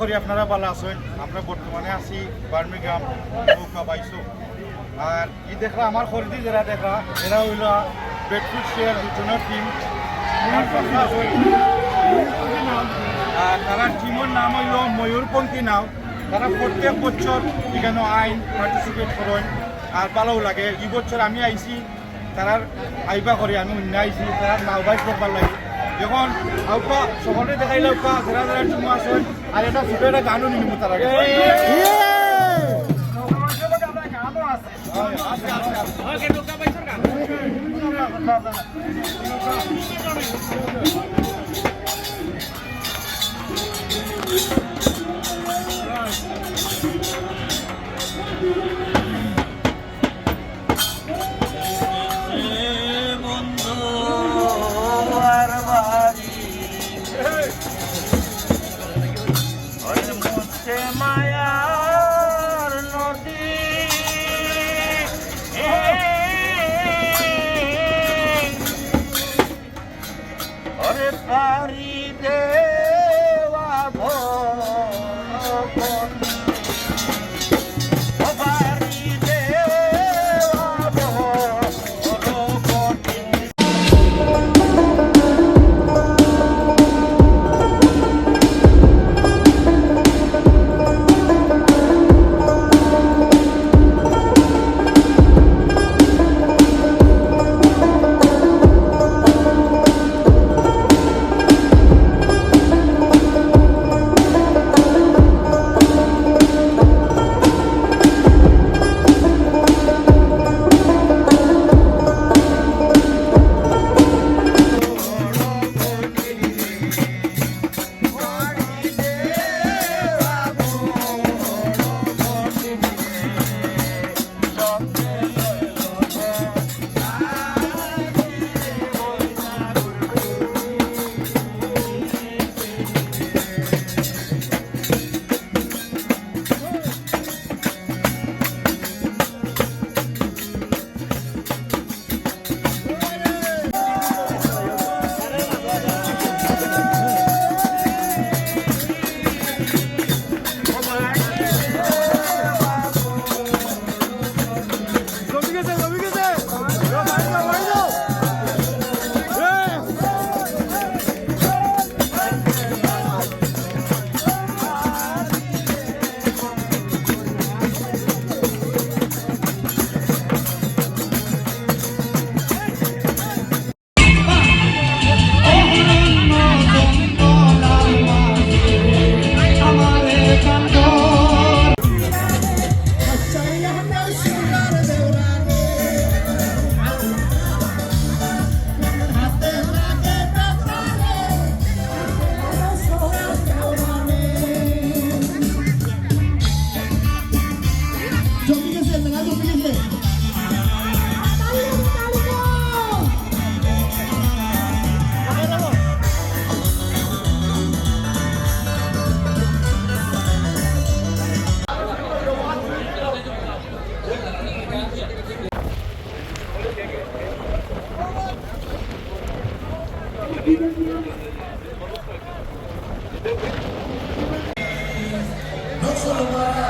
করি আপনারা ভালো আছেন। আমরা বর্তমানে আছি বার্মিংহাম নৌকা বাইশো। আর ই দেখরা আমার খরিদি যারা দেখরা এরা হইল বেডফুট শেয়ার দুজনের টিম। আর তারা টিমের নাম হইল ময়ূরপন্থী নাও। তারা প্রত্যেক বছর এখানে আইন পার্টিসিপেট করেন আর ভালোও লাগে। এই বছর আমি আইছি তারার আইবা করে আমি অন্য আইছি তারা নাও বাইক করবার লাগে। যখন আউকা সকলে দেখাইলে আউকা যারা যারা টিম আসেন আর এটা ছোটো একটা গানও নিব তারা মায়ার নদী ওরে পারি দেওয়া No solo para